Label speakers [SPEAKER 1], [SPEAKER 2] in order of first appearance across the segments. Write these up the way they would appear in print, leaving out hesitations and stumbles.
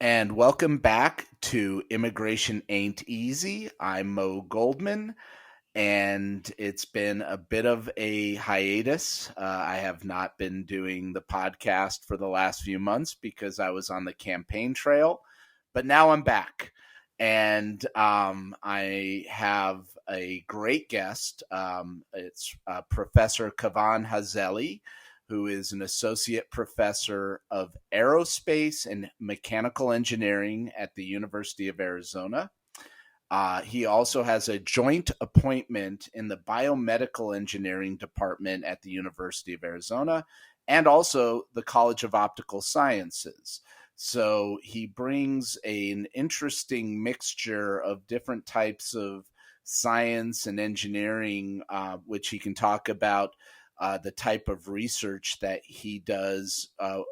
[SPEAKER 1] And welcome back to Immigration Ain't Easy. I'm Mo Goldman, and it's been a bit of a hiatus. I have not been doing the podcast for the last few months because I was on the campaign trail, but now I'm back. And I have a great guest. It's Professor Kavan Hazeli, who is an associate professor of aerospace and mechanical engineering at the University of Arizona. He also has a joint appointment in the Biomedical Engineering Department at the University of Arizona and also the College of Optical Sciences. So he brings an interesting mixture of different types of science and engineering, which he can talk about the type of research that he does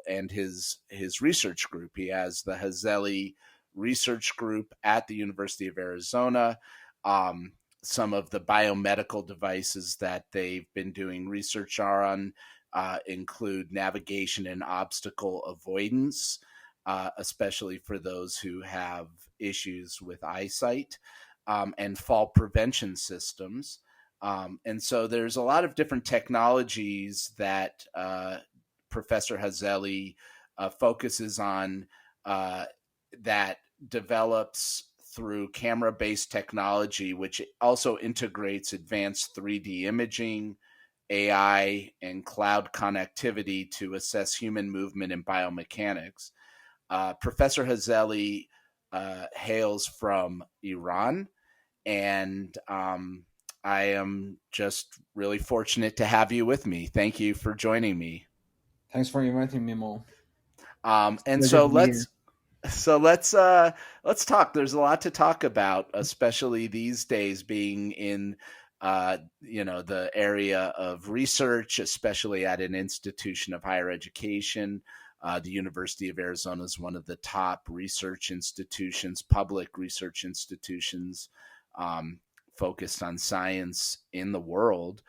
[SPEAKER 1] and his research group. He has the Hazeli Research Group at the University of Arizona. Some of the biomedical devices that they've been doing research on include navigation and obstacle avoidance, especially for those who have issues with eyesight, and fall prevention systems. And so there's a lot of different technologies that Professor Hazeli focuses on that develops through camera-based technology, which also integrates advanced 3D imaging, AI, and cloud connectivity to assess human movement and biomechanics. Professor Hazeli hails from Iran, and I am just really fortunate to have you with me. Thank you for joining me.
[SPEAKER 2] Thanks for inviting me, Mo.
[SPEAKER 1] And
[SPEAKER 2] Pleasure
[SPEAKER 1] so
[SPEAKER 2] to be here.
[SPEAKER 1] let's talk. There's a lot to talk about, especially these days, being in the area of research, especially at an institution of higher education. The University of Arizona is one of the top research institutions, public research institutions, focused on science in the world.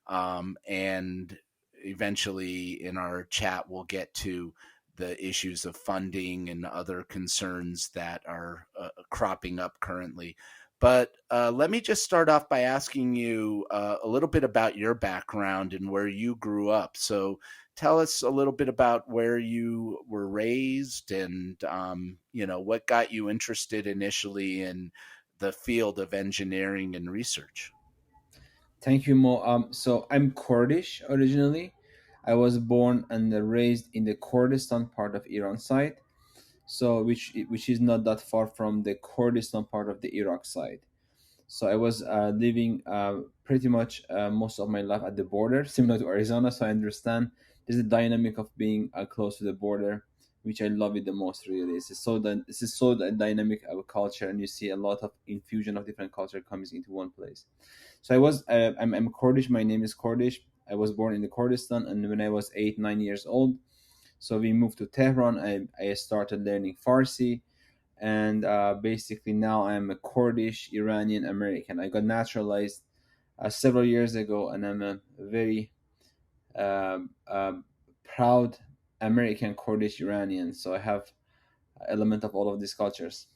[SPEAKER 1] And eventually, in our chat, we'll get to the issues of funding and other concerns that are cropping up currently. But let me just start off by asking you a little bit about your background and where you grew up. So tell us a little bit about where you were raised and, what got you interested initially in the field of engineering and research.
[SPEAKER 2] Thank you, Mo. So I'm Kurdish originally. I was born and raised in the Kurdistan part of Iran side, so which is not that far from the Kurdistan part of the Iraq side. So I was living pretty much most of my life at the border, similar to Arizona. So I understand there's a dynamic of being close to the border, which I love it the most. Really, this is so dynamic of a culture, and you see a lot of infusion of different culture coming into one place. So I'm Kurdish. My name is Kurdish. I was born in the Kurdistan, and when I was 8 9 years old, so we moved to Tehran. I started learning Farsi, and basically now I'm a Kurdish Iranian American. I got naturalized several years ago, and I'm a very proud American Kurdish Iranian. So I have element of all of these cultures.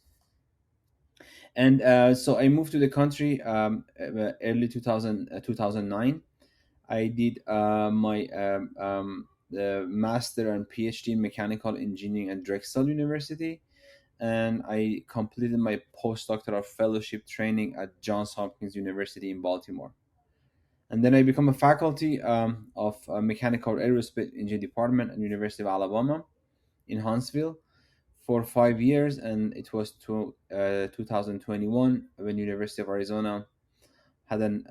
[SPEAKER 2] And so I moved to the country early 2009. I did my the master and PhD in mechanical engineering at Drexel University, and I completed my postdoctoral fellowship training at Johns Hopkins University in Baltimore. And then I become a faculty of mechanical aerospace engineering department at University of Alabama in Huntsville for 5 years, and it was to 2021 when University of Arizona had an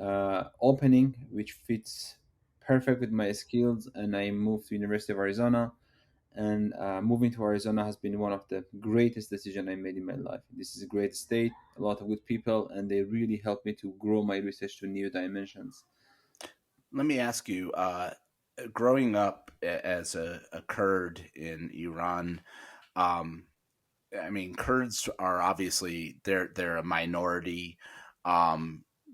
[SPEAKER 2] opening which fits perfect with my skills, and I moved to University of Arizona. And moving to Arizona has been one of the greatest decisions I made in my life. This is a great state, a lot of good people, and they really helped me to grow my research to new dimensions.
[SPEAKER 1] Let me ask you, growing up as a Kurd in Iran, um, I mean, Kurds are obviously they're a minority.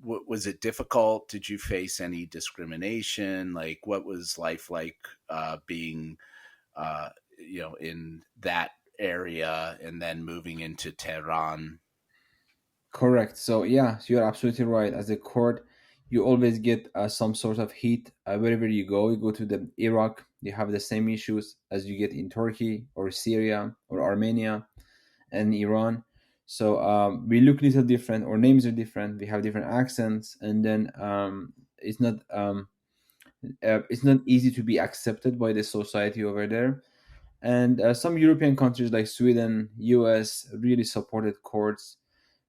[SPEAKER 1] Was it difficult? Did you face any discrimination? Like, what was life like being, in that area and then moving into Tehran.
[SPEAKER 2] Correct. So yeah, so you're absolutely right. As a court, you always get some sort of heat wherever you go. You go to the Iraq, you have the same issues as you get in Turkey or Syria or Armenia and Iran. So we look little different. Our names are different. We have different accents, and then it's not easy to be accepted by the society over there. And some European countries like Sweden, US really supported courts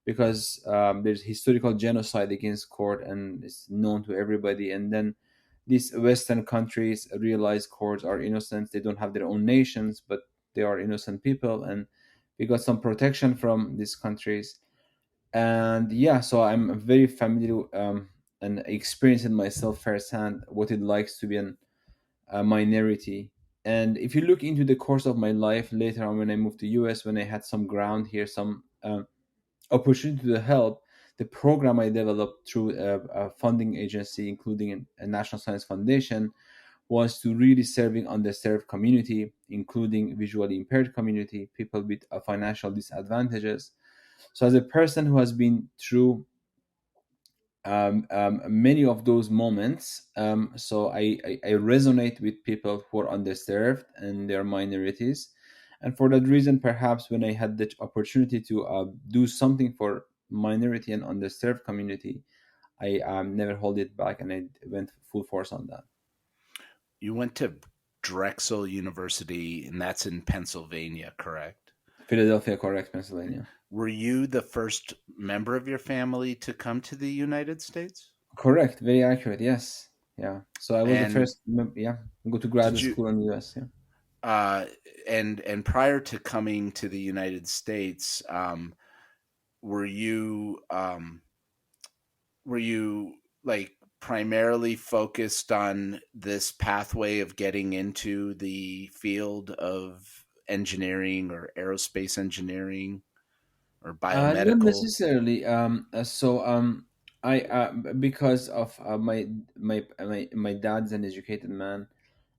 [SPEAKER 2] because there's historical genocide against court and it's known to everybody. And then these Western countries realize courts are innocent. They don't have their own nations, but they are innocent people, and we got some protection from these countries. And yeah, so I'm very familiar and experiencing myself firsthand what it likes to be a minority. And if you look into the course of my life later on, when I moved to US, when I had some ground here, some opportunity to help, the program I developed through a funding agency, including a National Science Foundation, was to really serving underserved community, including visually impaired community, people with financial disadvantages. So as a person who has been through many of those moments, so I resonate with people who are underserved and their minorities. And for that reason, perhaps when I had the opportunity to do something for minority and underserved community, I never hold it back, and I went full force on that.
[SPEAKER 1] You went to Drexel University, and that's in Pennsylvania, correct?
[SPEAKER 2] Philadelphia, correct, Pennsylvania.
[SPEAKER 1] Were you the first member of your family to come to the United States?
[SPEAKER 2] Correct, very accurate. Yes, yeah. So I was the
[SPEAKER 1] And
[SPEAKER 2] first, yeah, go to
[SPEAKER 1] did
[SPEAKER 2] graduate
[SPEAKER 1] you
[SPEAKER 2] school in the U.S. Yeah.
[SPEAKER 1] uh and prior to coming to the United States, were you were you like primarily focused on this pathway of getting into the field of engineering or aerospace engineering or
[SPEAKER 2] Not
[SPEAKER 1] biomedical?
[SPEAKER 2] necessarily. I because of my dad's an educated man,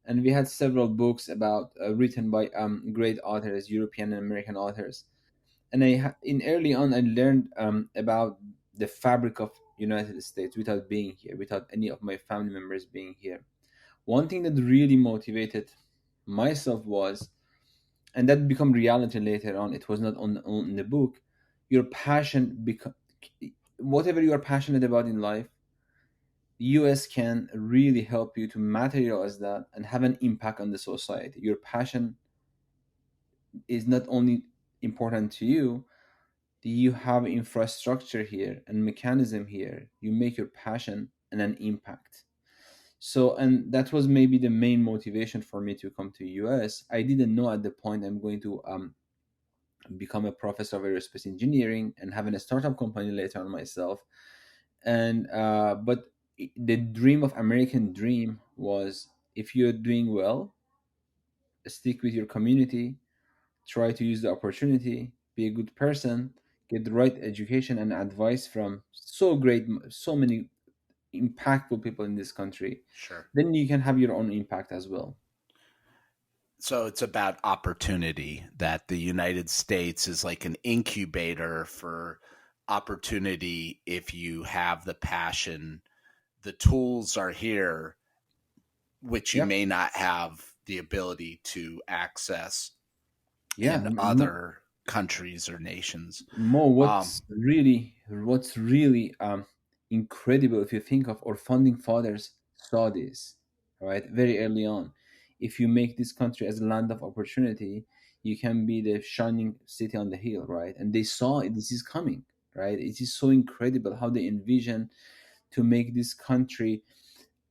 [SPEAKER 2] and we had several books about written by great authors, European and American authors. And in early on, I learned about the fabric of United States without being here, without any of my family members being here. One thing that really motivated myself was, and that become reality later on, it was not on the book, your passion become, whatever you are passionate about in life, us can really help you to materialize that and have an impact on the society. Your passion is not only important to you, you have infrastructure here and mechanism here, you make your passion and an impact. So, and that was maybe the main motivation for me to come to us. I didn't know at the point I'm going to become a professor of aerospace engineering and having a startup company later on myself. And but the dream of American dream was, if you're doing well, stick with your community, try to use the opportunity, be a good person, get the right education and advice from so many impactful people in this country,
[SPEAKER 1] Sure.
[SPEAKER 2] then you can have your own impact as well.
[SPEAKER 1] So it's about opportunity, that the United States is like an incubator for opportunity if you have the passion. The tools are here, which you
[SPEAKER 2] Yeah,
[SPEAKER 1] may not have the ability to access
[SPEAKER 2] yeah.
[SPEAKER 1] in other countries or nations.
[SPEAKER 2] Mo,
[SPEAKER 1] Um,
[SPEAKER 2] what's really incredible, if you think of our founding fathers saw this, right, very early on. If you make this country as a land of opportunity, you can be the shining city on the hill, right? And they saw it, this is coming, right? It is so incredible how they envision to make this country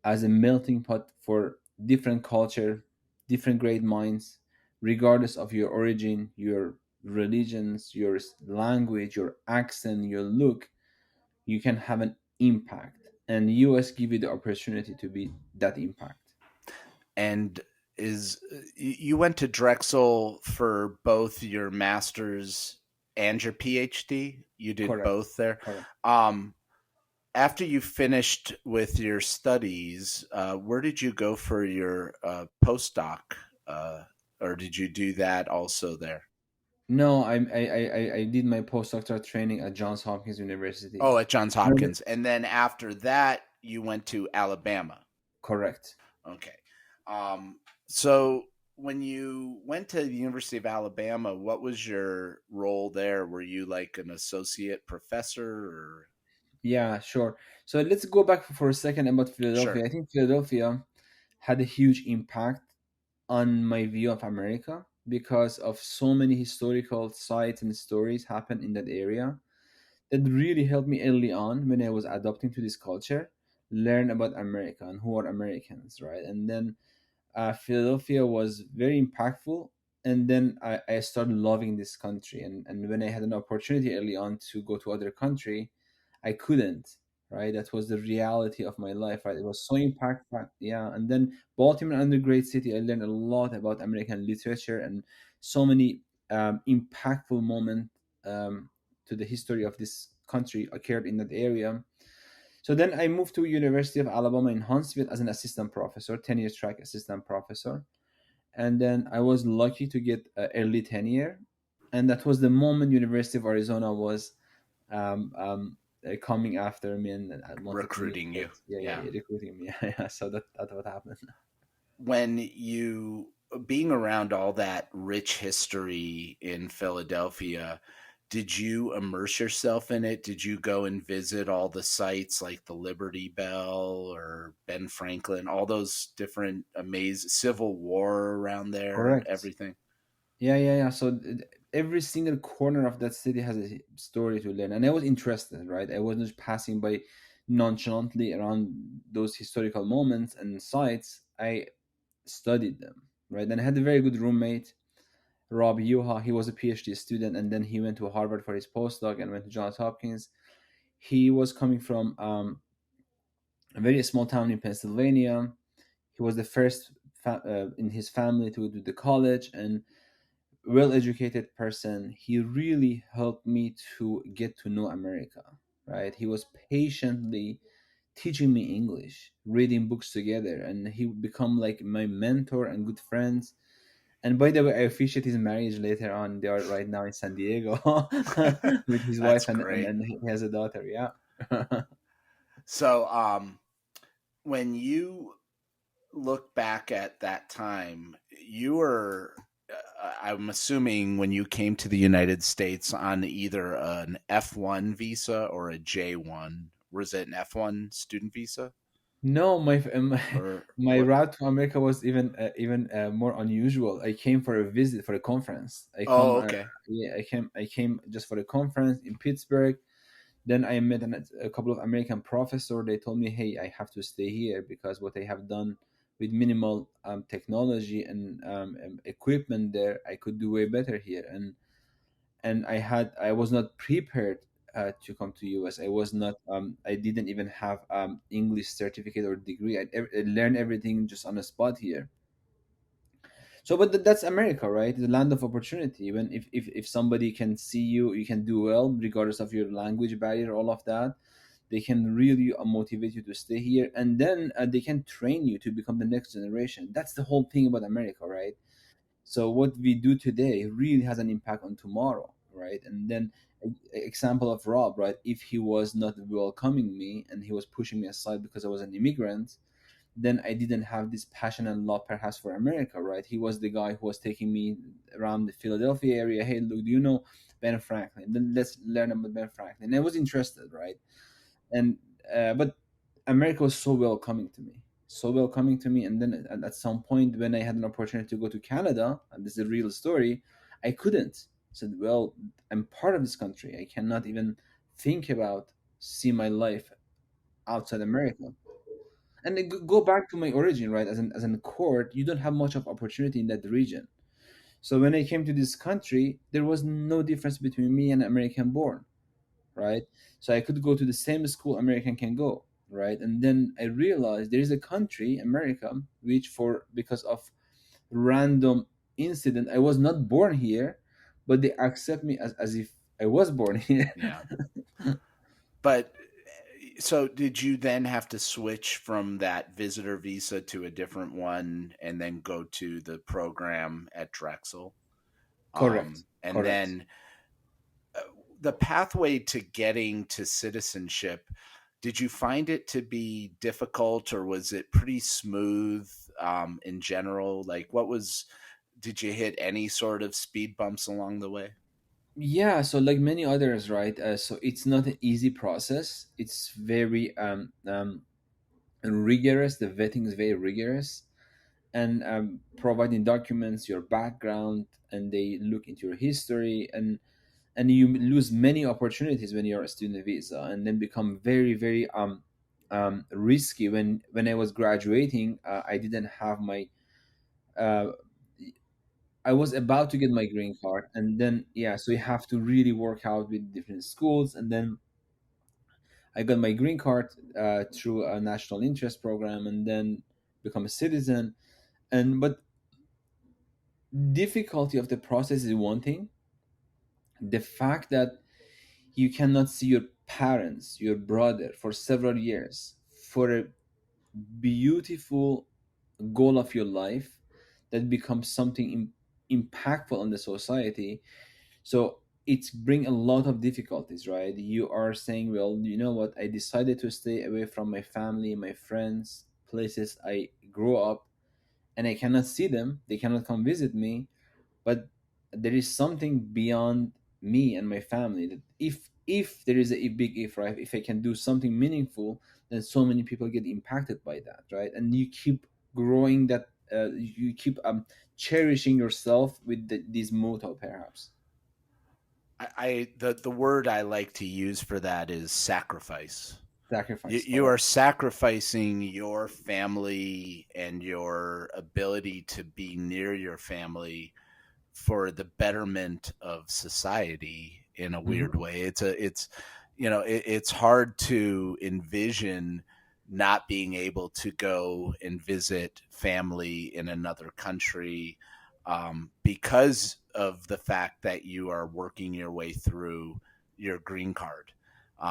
[SPEAKER 2] as a melting pot for different culture, different great minds, regardless of your origin, your religions, your language, your accent, your look. You can have an impact, and US give you the opportunity to be that impact.
[SPEAKER 1] and is you went to Drexel for both your master's and your PhD? You did
[SPEAKER 2] Correct.
[SPEAKER 1] both there.
[SPEAKER 2] Correct.
[SPEAKER 1] Um, After you finished with your studies, where did you go for your postdoc, or did you do that also there?
[SPEAKER 2] No, I did my postdoctoral training at Johns Hopkins University.
[SPEAKER 1] Oh, at Johns Hopkins. And then after that, you went to Alabama.
[SPEAKER 2] Correct.
[SPEAKER 1] Okay. So when you went to the University of Alabama, what was your role there? Were you like an associate professor or?
[SPEAKER 2] Yeah, sure. So let's go back for a second about
[SPEAKER 1] Sure.
[SPEAKER 2] Philadelphia. I think Philadelphia had a huge impact on my view of America because of so many historical sites and stories happen in that area that really helped me early on when I was adapting to this culture, learn about America and who are Americans, right? And then Philadelphia was very impactful. And then I started loving this country. And when I had an opportunity early on to go to other country, I couldn't, right? That was the reality of my life, right? It was so impactful. Yeah. And then Baltimore, another great city, I learned a lot about American literature and so many impactful moments um, to the history of this country occurred in that area. So then I moved to University of Alabama in Huntsville as an assistant professor, tenure track assistant professor. And then I was lucky to get early tenure. And that was the moment University of Arizona was coming after me and wanted me.
[SPEAKER 1] Recruiting you.
[SPEAKER 2] Yeah, yeah,
[SPEAKER 1] Yeah.
[SPEAKER 2] yeah, recruiting me. Yeah, so that's what happened.
[SPEAKER 1] When you being around all that rich history in Philadelphia, did you immerse yourself in it? Did you go and visit all the sites like the Liberty Bell or Ben Franklin, all those different amazing Civil War around there,
[SPEAKER 2] Correct.
[SPEAKER 1] everything?
[SPEAKER 2] Yeah, yeah, yeah. So every single corner of that city has a story to learn, and I was interested, right? I wasn't just passing by nonchalantly around those historical moments and sites. I studied them, right? And I had a very good roommate, Rob Yuha. He was a PhD student, and then he went to Harvard for his postdoc and went to Johns Hopkins. He was coming from a very small town in Pennsylvania. He was the first in his family to do the college and well-educated person. He really helped me to get to know America, right? He was patiently teaching me English, reading books together, and he would become like my mentor and good friends. And by the way, I officiated his marriage later on. They are right now in San Diego with his wife,
[SPEAKER 1] That's
[SPEAKER 2] and
[SPEAKER 1] great.
[SPEAKER 2] and he has a daughter. Yeah.
[SPEAKER 1] So, when you look back at that time, you were, I'm assuming, when you came to the United States on either an F1 visa or a J1. Was it an F1 student visa
[SPEAKER 2] No,
[SPEAKER 1] or
[SPEAKER 2] my
[SPEAKER 1] what?
[SPEAKER 2] route to America was even more unusual. I came for a visit for a conference.
[SPEAKER 1] Oh, okay.
[SPEAKER 2] Yeah, I came just for a conference in Pittsburgh. Then I met a couple of American professors. They told me, "Hey, I have to stay here because what I have done with minimal technology and equipment there, I could do way better here." And I was not prepared to come to US. I was not I didn't even have English certificate or degree. I learned everything just on the spot here. So but that's America, right? The land of opportunity. When if somebody can see you, you can do well regardless of your language barrier, all of that. They can really motivate you to stay here, and then they can train you to become the next generation. That's the whole thing about America, right? So what we do today really has an impact on tomorrow, right? And then example of Rob, right? If he was not welcoming me and he was pushing me aside because I was an immigrant, then I didn't have this passion and love perhaps for America, right? He was the guy who was taking me around the Philadelphia area. Hey, look, do you know Ben Franklin? Then let's learn about Ben Franklin. And I was interested, right? And but America was so welcoming to me, so welcoming to me. And then at some point, when I had an opportunity to go to Canada, and this is a real story, I couldn't. I said, "Well, I'm part of this country. I cannot even think about see my life outside America." And then go back to my origin, right? As an court, you don't have much of opportunity in that region. So when I came to this country, there was no difference between me and American born, right? So I could go to the same school American can go, right? And then I realized there is a country, America, which for because of random incident, I was not born here, but they accept me as if I was born here.
[SPEAKER 1] Yeah. But so did you then have to switch from that visitor visa to a different one and then go to the program at Drexel?
[SPEAKER 2] Correct.
[SPEAKER 1] And
[SPEAKER 2] Correct.
[SPEAKER 1] then the pathway to getting to citizenship, did you find it to be difficult, or was it pretty smooth in general? Like, did you hit any sort of speed bumps along the way?
[SPEAKER 2] Yeah, so like many others, right? So it's not an easy process. It's very rigorous. The vetting is very rigorous, and providing documents, your background, and they look into your history, and you lose many opportunities when you're a student visa, and then become very, very risky. When I was graduating, I didn't have my. Uh, I was about to get my green card, and then yeah, so you have to really work out with different schools, and then I got my green card through a national interest program, and then become a citizen. And but difficulty of the process is one thing. The fact that you cannot see your parents, your brother, for several years for a beautiful goal of your life that becomes something impactful on the society. So it's bring a lot of difficulties, right? You are saying, well, you know what, I decided to stay away from my family, my friends, places I grew up, and I cannot see them, they cannot come visit me. But there is something beyond me and my family, that if there is a big if, right, if I can do something meaningful, then so many people get impacted by that, right? And you keep growing that, you keep cherishing yourself with this motto, perhaps.
[SPEAKER 1] The word I like to use for that is sacrifice.
[SPEAKER 2] Sacrifice,
[SPEAKER 1] You are
[SPEAKER 2] correct.
[SPEAKER 1] sacrificing your family and your ability to be near your family for the betterment of society in a
[SPEAKER 2] Hmm.
[SPEAKER 1] weird way. It's hard to envision not being able to go and visit family in another country because of the fact that you are working your way through your green card.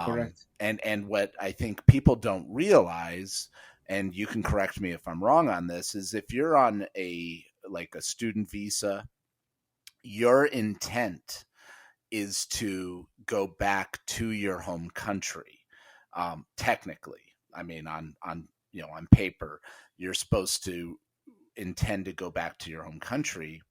[SPEAKER 2] Correct.
[SPEAKER 1] And what I think people don't realize, and you can correct me if I'm wrong on this, is if you're on a student visa, your intent is to go back to your home country. Technically, I mean, on paper, you're supposed to intend to go back to your home country.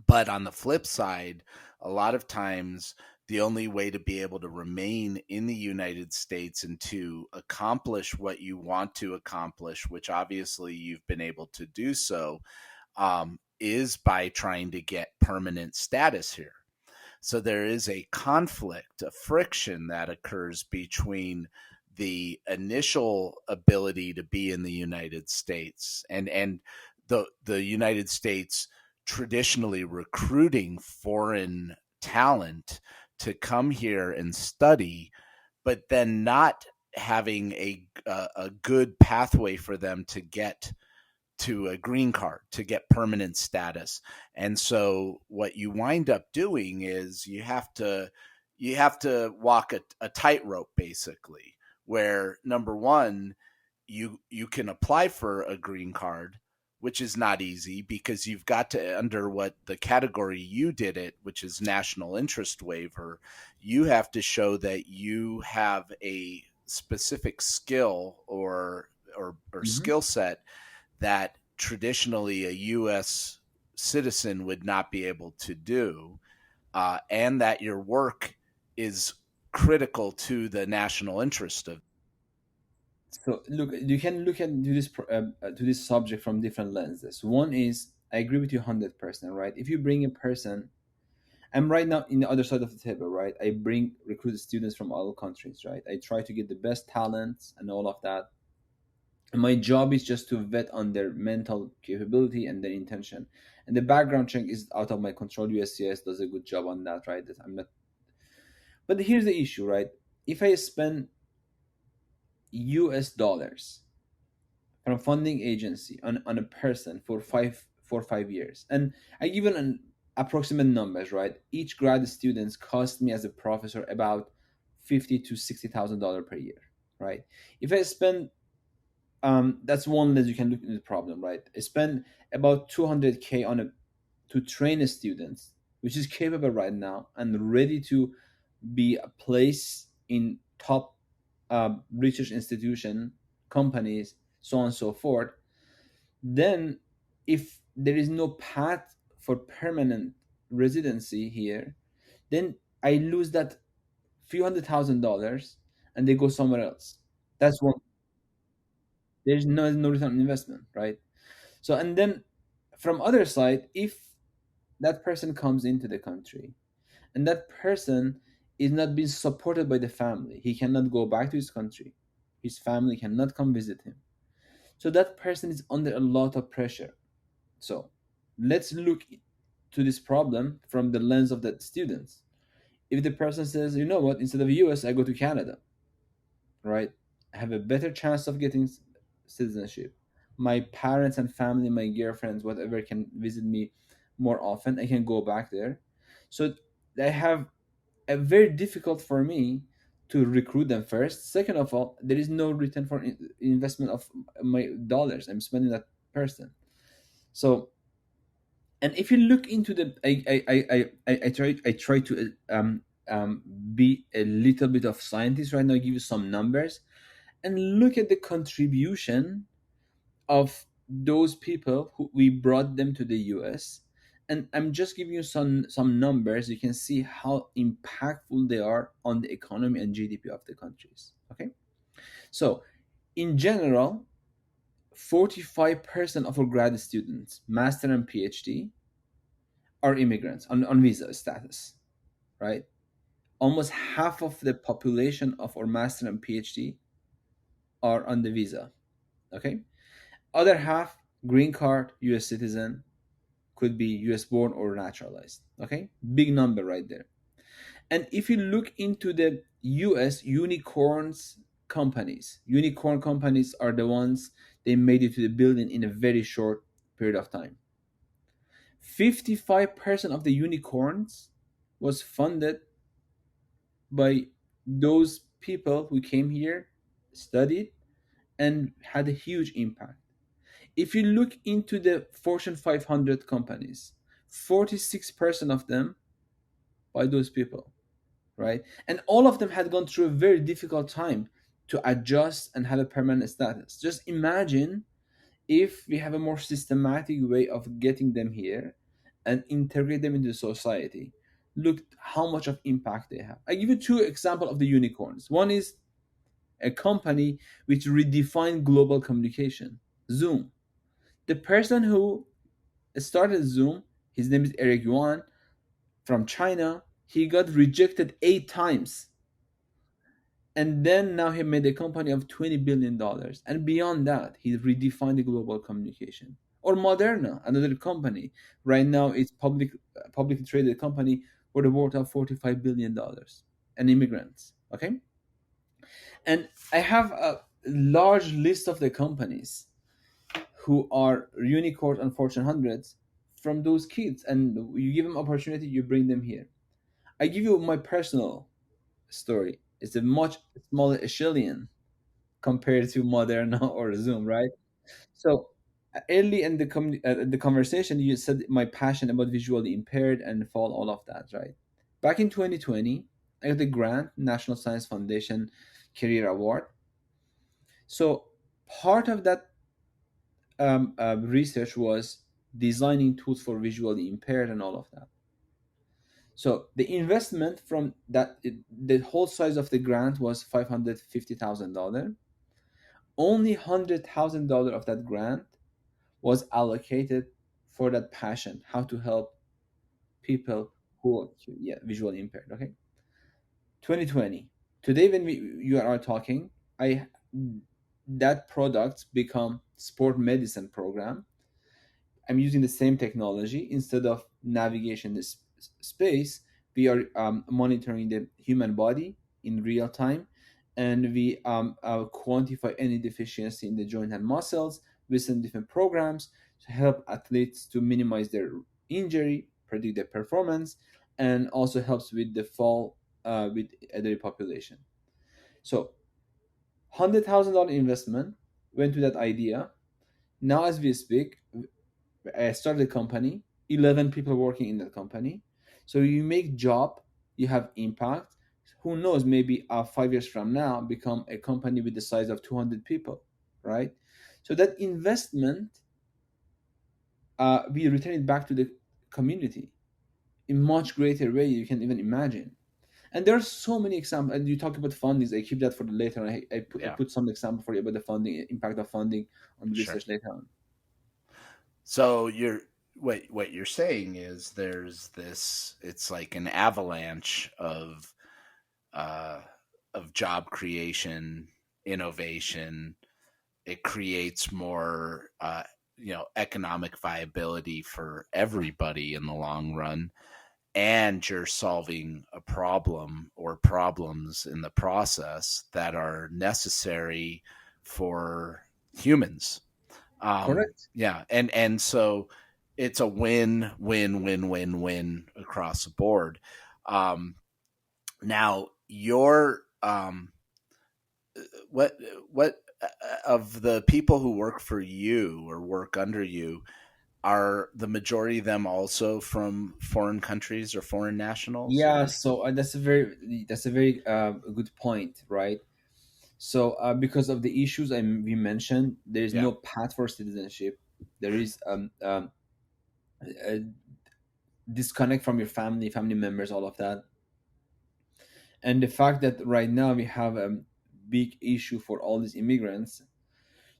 [SPEAKER 1] But on the flip side, a lot of times the only way to be able to remain in the United States and to accomplish what you want to accomplish, which obviously you've been able to do so, is by trying to get permanent status here. So there is a conflict, a friction that occurs between the initial ability to be in the United States and the United States traditionally recruiting foreign talent to come here and study, but then not having a good pathway for them to get to a green card, to get permanent status. And so what you wind up doing is you have to walk a tightrope, basically, where number one, you can apply for a green card, which is not easy because you've got to, under what the category you did it, which is national interest waiver, you have to show that you have a specific skill or
[SPEAKER 2] Hmm.
[SPEAKER 1] skill set that traditionally a U.S. citizen would not be able to do, and that your work is critical to the national interest of.
[SPEAKER 2] So look, you can look at to this subject from different lenses. One is, I agree with you 100%, right? If you bring a person, I'm right now in the other side of the table, right? I bring recruit students from all countries, right? I try to get the best talents and all of that. And my job is just to vet on their mental capability and their intention. And the background check is out of my control. USCIS does a good job on that, right? That I'm not. But here's the issue, right? If I spend US dollars from funding agency on a person for 5 years, and I give it an approximate numbers, right? Each grad students cost me as a professor about 50 to $60,000 per year, right? If I spend that's one lens you can look into the problem, right? I spend about 200K on a to train students, which is capable right now and ready to be a place in top research institution, companies, so on and so forth, then if there is no path for permanent residency here, then I lose that few $100,000 and they go somewhere else. That's one. There's no return on investment, right? So and then from other side, if that person comes into the country and that person is not being supported by the family, he cannot go back to his country, his family cannot come visit him, so that person is under a lot of pressure. So let's look to this problem from the lens of the students. If the person says, you know what, instead of US I go to Canada, right? I have a better chance of getting citizenship. My parents and family, my girlfriends, whatever, can visit me more often. I can go back there. So I have a very difficult for me to recruit them first. Second of all, there is no return for investment of my dollars I'm spending that person. So and if you look into the I try to be a little bit of scientist right now, give you some numbers and look at the contribution of those people who we brought them to the US. And I'm just giving you some numbers. You can see how impactful they are on the economy and GDP of the countries. Okay, so in general, 45% of our grad students, master and PhD, are immigrants on visa status, right? Almost half of the population of our master and PhD are on the visa. Okay, other half green card, US citizen, could be US born or naturalized. Okay, big number right there. And if you look into the US unicorn companies are the ones they made it to the building in a very short period of time. 55% of the unicorns was funded by those people who came here, studied, and had a huge impact. If you look into the Fortune 500 companies, 46% of them by those people, right? And all of them had gone through a very difficult time to adjust and have a permanent status. Just imagine if we have a more systematic way of getting them here and integrate them into society. Look how much of impact they have. I give you two examples of the unicorns. One is a company which redefined global communication, Zoom. The person who started Zoom, his name is Eric Yuan from China. He got rejected 8 times. And then now he made a company of $20 billion. And beyond that, he redefined the global communication. Or Moderna, another company. Right now, it's publicly traded company for the worth of $45 billion. And immigrants. Okay? And I have a large list of the companies who are unicorns and Fortune hundreds from those kids, and you give them opportunity, you bring them here. I give you my personal story. It's a much smaller echelon compared to Moderna or Zoom, right? So early in the conversation, you said my passion about visually impaired and fall, all of that, right? Back in 2020, I got the grant, National Science Foundation Career Award. So part of that research was designing tools for visually impaired and all of that. So the investment from that, the whole size of the grant was $550,000. Only $100,000 of that grant was allocated for that passion, how to help people who are, yeah, visually impaired. Okay, 2020. Today, when you are talking, I that product become sport medicine program. I'm using the same technology. Instead of navigation this space, we are monitoring the human body in real time, and we quantify any deficiency in the joint and muscles with some different programs to help athletes to minimize their injury, predict their performance, and also helps with the fall with elderly population. So $100,000 investment went to that idea. Now, as we speak, I started a company, 11 people working in that company. So you make job, you have impact. Who knows, maybe 5 years from now become a company with the size of 200 people, right? So that investment, we return it back to the community in much greater way you can even imagine. And there are so many examples. And you talk about fundings, I keep that for the later. I
[SPEAKER 1] Yeah,
[SPEAKER 2] put some example for you about the funding, impact of funding on the
[SPEAKER 1] sure.
[SPEAKER 2] research later on.
[SPEAKER 1] So what you're saying is there's this, it's like an avalanche uh of job creation, innovation. It creates more economic viability for everybody in the long run, and you're solving a problem or problems in the process that are necessary for humans.
[SPEAKER 2] Correct.
[SPEAKER 1] Yeah, and so it's a win win win win win across the board. um Now your what what of the people who work for you or work under you, are the majority of them also from foreign countries or foreign nationals,
[SPEAKER 2] Yeah,
[SPEAKER 1] or?
[SPEAKER 2] so that's a very good point, right? So because of the issues we mentioned, there is
[SPEAKER 1] Yeah.
[SPEAKER 2] no path for citizenship. There is a disconnect from your family members, all of that. And the fact that right now we have a big issue for all these immigrants,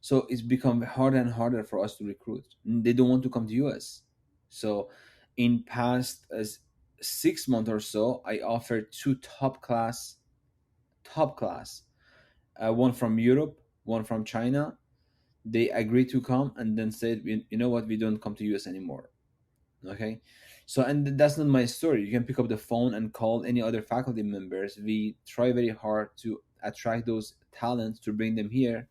[SPEAKER 2] so it's become harder and harder for us to recruit. They don't want to come to us. So in past 6 months or so, I offered two top class, one from Europe, one from China. They agreed to come and then said, you know what, we don't come to US anymore. Okay. So, and that's not my story. You can pick up the phone and call any other faculty members. We try very hard to attract those talents to bring them here,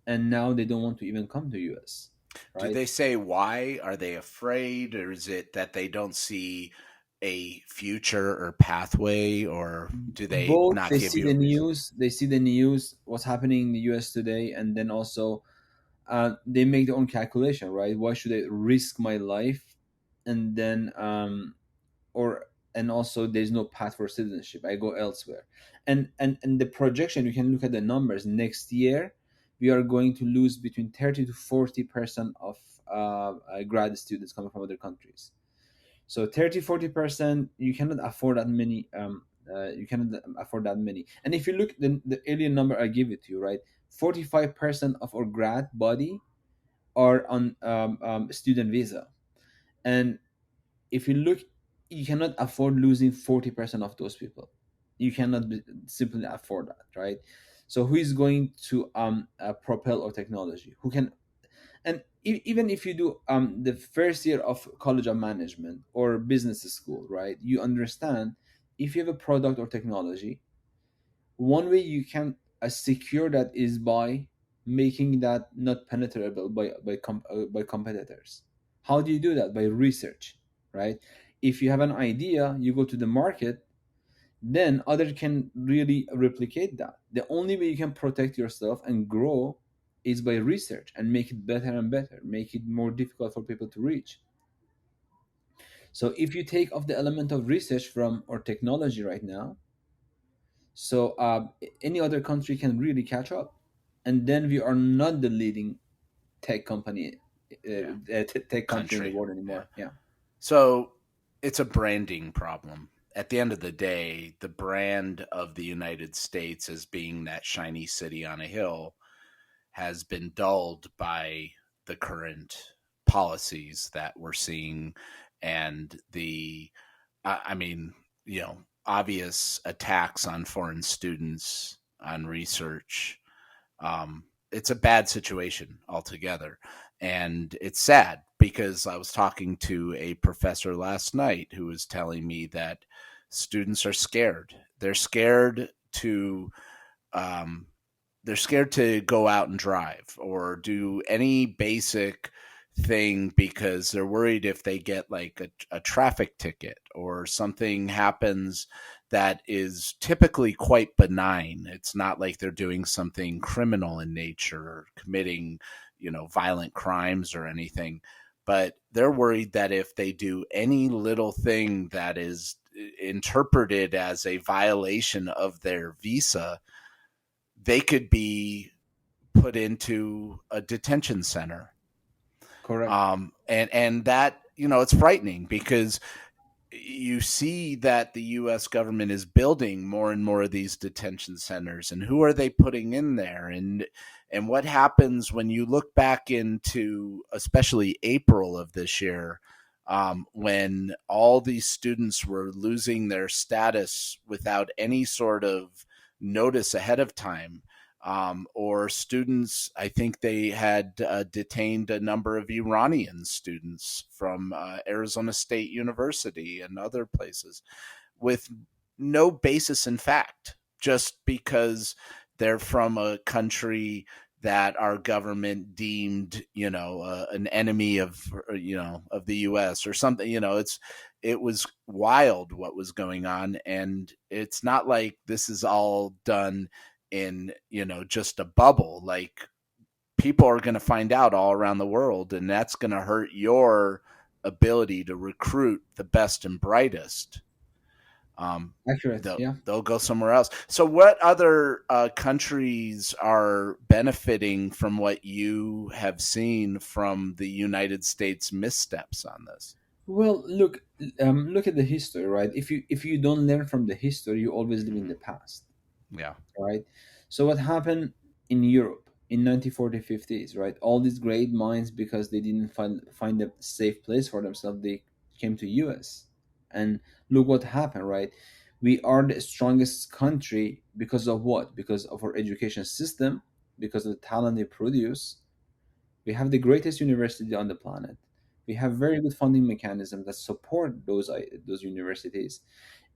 [SPEAKER 2] and now they don't want to even come to US,
[SPEAKER 1] Do
[SPEAKER 2] right?
[SPEAKER 1] they say why? Are they afraid, or is it that they don't see a future or pathway, or do they
[SPEAKER 2] Both.
[SPEAKER 1] not
[SPEAKER 2] They
[SPEAKER 1] give
[SPEAKER 2] see
[SPEAKER 1] you a
[SPEAKER 2] the
[SPEAKER 1] reason?
[SPEAKER 2] news, what's happening in the US today, and then also they make their own calculation, right? Why should I risk my life? And then or and also there's no path for citizenship, I go elsewhere. And the projection, you can look at the numbers. Next year we are going to lose between 30 to 40% of grad students coming from other countries. So 30-40%, you cannot afford that many. You cannot afford that many. And if you look the earlier number I give it to you, right, 45% of our grad body are on student visa. And if you look, you cannot afford losing 40% of those people. You cannot simply afford that, right? So who is going to propel our technology? Who can? And even if you do the first year of College of Management or business school, right, you understand, if you have a product or technology, one way you can secure that is by making that not penetrable by competitors. How do you do that? By research, right? If you have an idea, you go to the market, then others can really replicate that. The only way you can protect yourself and grow is by research and make it better and better, make it more difficult for people to reach. So if you take off the element of research from our technology right now, so any other country can really catch up, and then we are not the leading tech company,
[SPEAKER 1] Yeah.
[SPEAKER 2] tech country in the
[SPEAKER 1] Country.
[SPEAKER 2] world
[SPEAKER 1] Yeah.
[SPEAKER 2] anymore. Yeah,
[SPEAKER 1] So it's a branding problem. At the end of the day, the brand of the United States as being that shiny city on a hill has been dulled by the current policies that we're seeing, and the I mean, obvious attacks on foreign students, on research. It's a bad situation altogether. And it's sad because I was talking to a professor last night who was telling me that students are scared. Um, they're scared to go out and drive or do any basic thing because they're worried if they get like a traffic ticket or something happens that is typically quite benign. It's not like they're doing something criminal in nature or committing, violent crimes or anything. but they're worried that if they do any little thing that is interpreted as a violation of their visa, they could be put into a detention center.
[SPEAKER 2] Correct.
[SPEAKER 1] And that, it's frightening because you see that the US government is building more and more of these detention centers, and who are they putting in there, and what happens when you look back into especially April of this year, when all these students were losing their status without any sort of notice ahead of time. Or students, I think they had detained a number of Iranian students from Arizona State University and other places with no basis in fact, just because they're from a country that our government deemed, an enemy of the U.S. or something. It was wild what was going on, and it's not like this is all done in just a bubble. Like, people are going to find out all around the world, and that's going to hurt your ability to recruit the best and brightest.
[SPEAKER 2] Accurate.
[SPEAKER 1] they'll
[SPEAKER 2] Yeah.
[SPEAKER 1] they'll go somewhere else. So what other countries are benefiting from what you have seen from the United States missteps on this?
[SPEAKER 2] Well, look at the history, right? If you don't learn from the history, you always live in the past,
[SPEAKER 1] Yeah.
[SPEAKER 2] right? So what happened in Europe in 1940s, 50s, right? All these great minds, because they didn't find a safe place for themselves, they came to US. And look what happened, right? We are the strongest country because of what? Because of our education system, because of the talent they produce. We have the greatest university on the planet. We have very good funding mechanisms that support those universities.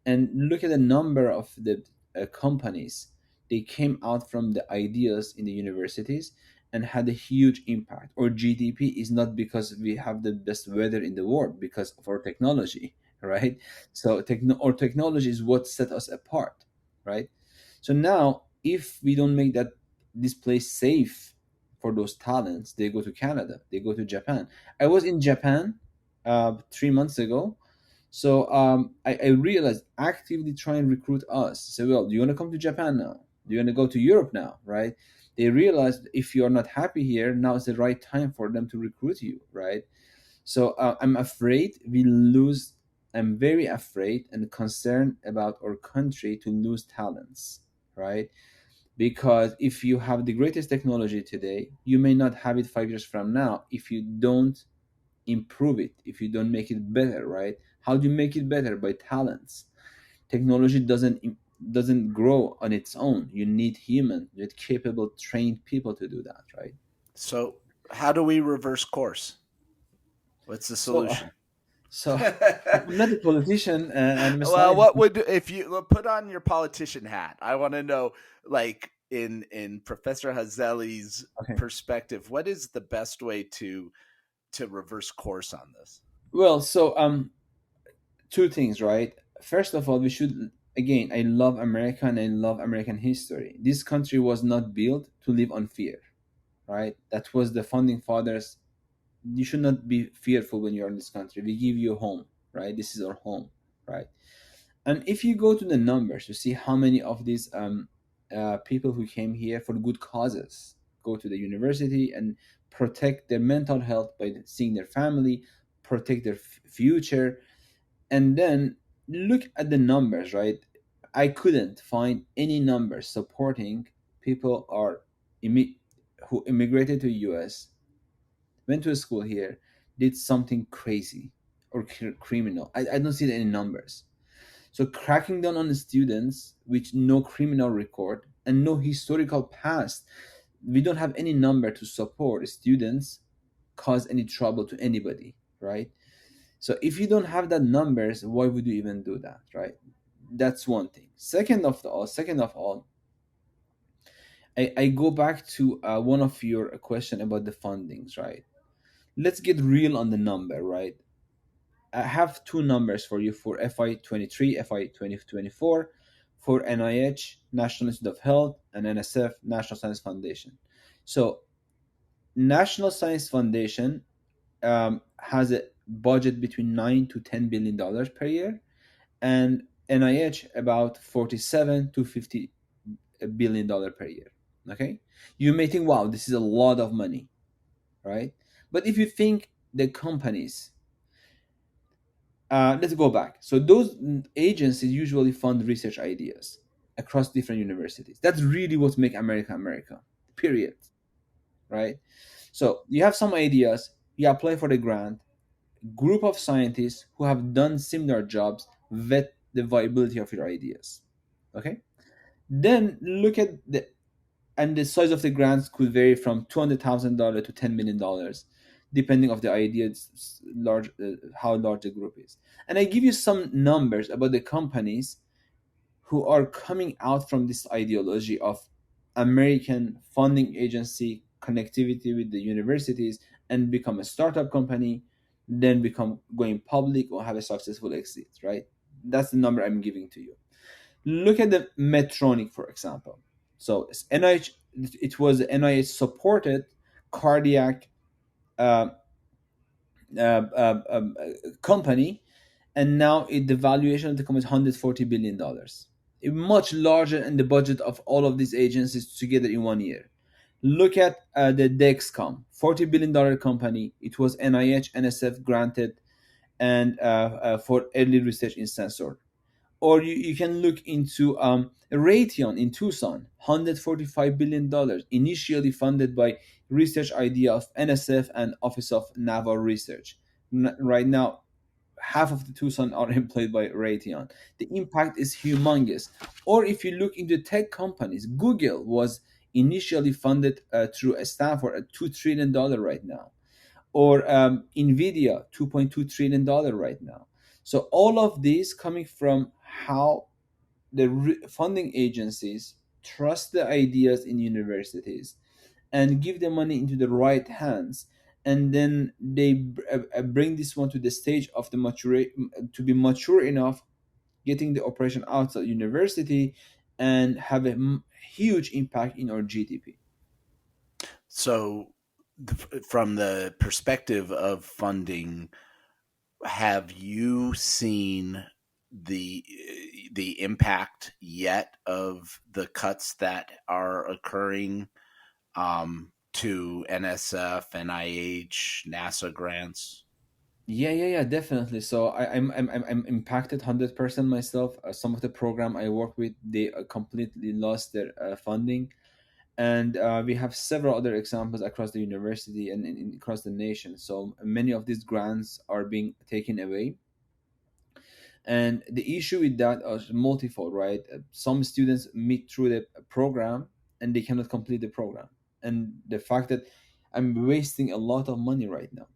[SPEAKER 2] And look at the number of the companies, they came out from the ideas in the universities and had a huge impact. Or GDP is not because we have the best weather in the world, because of our technology, right? So our technology is what set us apart, right? So now, if we don't make this place safe for those talents, they go to Canada, they go to Japan. I was in Japan 3 months ago. So I realized actively try and recruit us. Say, well, do you want to come to Japan now? Do you want to go to Europe now? Right? They realized if you are not happy here, now is the right time for them to recruit you. Right? So I'm afraid we lose. I'm very afraid and concerned about our country to lose talents. Right? Because if you have the greatest technology today, you may not have it 5 years from now if you don't improve it, if you don't make it better, right? How do you make it better? By talents. Technology doesn't grow on its own. You need human, you need capable, trained people to do that, right?
[SPEAKER 1] So how do we reverse course? What's the
[SPEAKER 2] So,
[SPEAKER 1] solution?
[SPEAKER 2] so I'm not a politician, and I'm a
[SPEAKER 1] Well,
[SPEAKER 2] scientist.
[SPEAKER 1] what would, if you put on your politician hat? I want to know, like, in Professor Hazeli's
[SPEAKER 2] Okay.
[SPEAKER 1] perspective, what is the best way to reverse course on this?
[SPEAKER 2] Well, so two things, right? First of all, we should, again, I love America and I love American history. This country was not built to live on fear, right? That was the founding fathers. You should not be fearful when you're in this country. We give you a home, right? This is our home, right? And if you go to the numbers to see how many of these people who came here for good causes go to the university and protect their mental health by seeing their family, protect their future, and then look at the numbers, right? I couldn't find any numbers supporting people who immigrated to US, went to a school here, did something crazy or criminal. I don't see any numbers. So cracking down on the students with no criminal record and no historical past, we don't have any number to support students cause any trouble to anybody, right? So if you don't have that numbers, why would you even do that, right? That's one thing. Second of all, I go back to one of your question about the fundings, right? Let's get real on the number, right? I have two numbers for you for FY23, FY2024, for NIH, National Institute of Health, and NSF, National Science Foundation. So, National Science Foundation has a budget between 9 to 10 billion dollars per year, and NIH about 47 to 50 billion dollar per year. Okay, you may think, wow, this is a lot of money, right? But if you think the companies, let's go back. So those agencies usually fund research ideas across different universities. That's really what make America America. Period. Right? So you have some ideas, you apply for the grant, group of scientists who have done similar jobs vet the viability of your ideas. Okay? Then look at the and the size of the grants could vary from $200,000 to $10 million, depending of the ideas large, how large the group is. And I give you some numbers about the companies who are coming out from this ideology of American funding agency connectivity with the universities and become a startup company, then become going public or have a successful exit, right? That's the number I'm giving to you. Look at the Medtronic, for example. So NIH, it was NIH supported cardiac uh, company, and now the valuation of the company is $140 billion, much larger than the budget of all of these agencies together in 1 year. Look at the Dexcom, $40 billion company. It was NIH, NSF granted, and for early research in sensor. Or you can look into Raytheon in Tucson, $145 billion, initially funded by research idea of NSF and Office of Naval Research. Right now, half of the Tucson are employed by Raytheon. The impact is humongous. Or if you look into tech companies, Google was initially funded through Stanford at $2 trillion right now, or Nvidia, $2.2 trillion right now. So all of these coming from how the funding agencies trust the ideas in universities and give the money into the right hands, and then they bring this one to the stage of the mature, to be mature enough, getting the operation outside university, and have a huge impact in our GDP.
[SPEAKER 1] So, from the perspective of funding, have you seen the the impact yet of the cuts that are occurring to NSF, NIH, NASA grants?
[SPEAKER 2] Yeah, definitely. So I'm impacted 100% myself. Some of the program I work with, they completely lost their funding, and we have several other examples across the university and across the nation. So many of these grants are being taken away, and the issue with that is multifold, right? Some students meet through the program and they cannot complete the program, and the fact that I'm wasting a lot of money right now.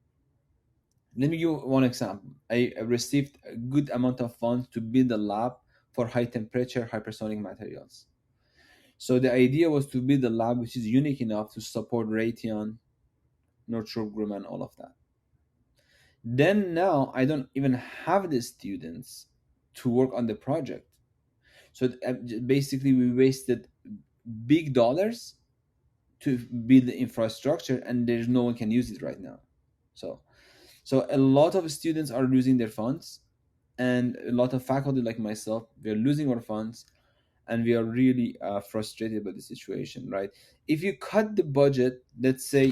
[SPEAKER 2] Let me give you one example. I received a good amount of funds to build a lab for high temperature hypersonic materials. So the idea was to build a lab which is unique enough to support Raytheon, Northrop Grumman, all of that. Then now I don't even have the students to work on the project. So basically, we wasted big dollars to build the infrastructure, and there's no one can use it right now. So, so a lot of students are losing their funds, and a lot of faculty like myself, we are losing our funds, and we are really frustrated by the situation, right? If you cut the budget, let's say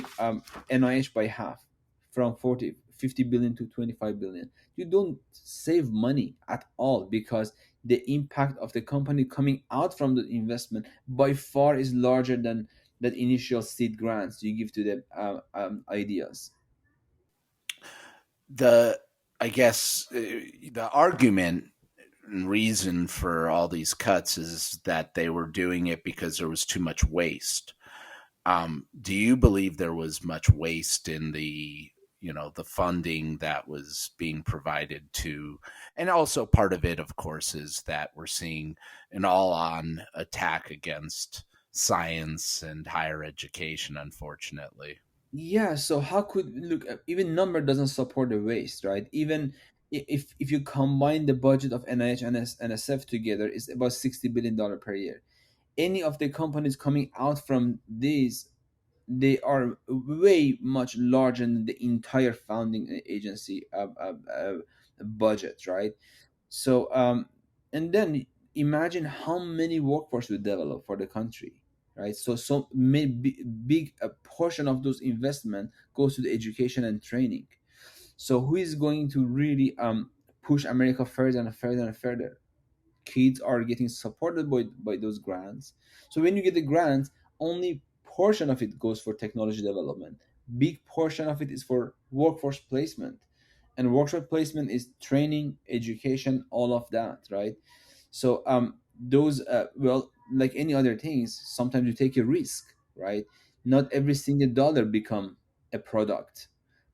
[SPEAKER 2] NIH by half, from 50 billion to 25 billion, you don't save money at all, because the impact of the company coming out from the investment by far is larger than that initial seed grants you give to the ideas.
[SPEAKER 1] The I guess the argument and reason for all these cuts is that they were doing it because there was too much waste. Do you believe there was much waste in the the funding that was being provided to, and also part of it, of course, is that we're seeing an all-on attack against science and higher education, unfortunately.
[SPEAKER 2] Yeah, so how could, look, even number doesn't support the waste, right? Even if you combine the budget of NIH and NSF together, it's about $60 billion per year. Any of the companies coming out from these they are way much larger than the entire founding agency budget, right? So and then imagine how many workforce we develop for the country, right? So maybe big a portion of those investment goes to the education and training. So who is going to really push America further and further and further? Kids are getting supported by those grants. So when you get the grants, only portion of it goes for technology development. Big portion of it is for workforce placement. And workforce placement is training, education, all of that, right? So those well, like any other things, sometimes you take a risk, right? Not every single dollar become a product.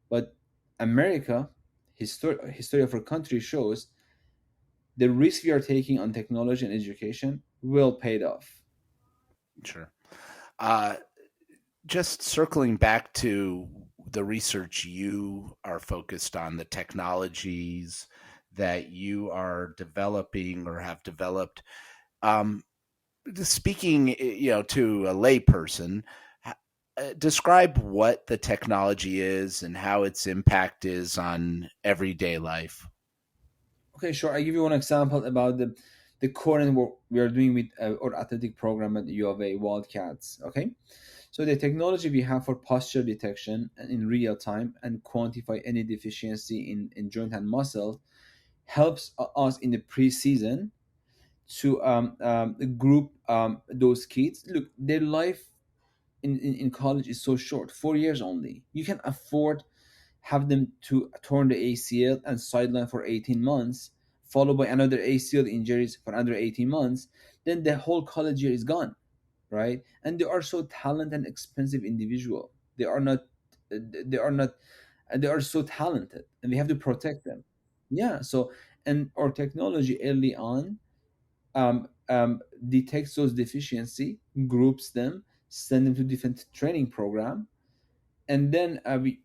[SPEAKER 2] But America, history of our country shows the risk we are taking on technology and education will pay off.
[SPEAKER 1] Sure. Uh, just circling back to the research you are focused on, the technologies that you are developing or have developed. Um, Speaking, to a layperson, describe what the technology is and how its impact is on everyday life.
[SPEAKER 2] Okay, sure. I give you one example about the current work we are doing with our athletic program at the U of A Wildcats. Okay, so the technology we have for posture detection and in real time and quantify any deficiency in joint and muscle helps us in the preseason to group those kids. Look, their life in college is so short, 4 years only. You can afford have them to torn the ACL and sideline for 18 months, followed by another ACL injuries for another 18 months, then the whole college year is gone, right? And they are so talented and expensive individual. They are not, they are so talented, and we have to protect them. Yeah. So, and our technology early on detects those deficiency, groups them, send them to different training program, and then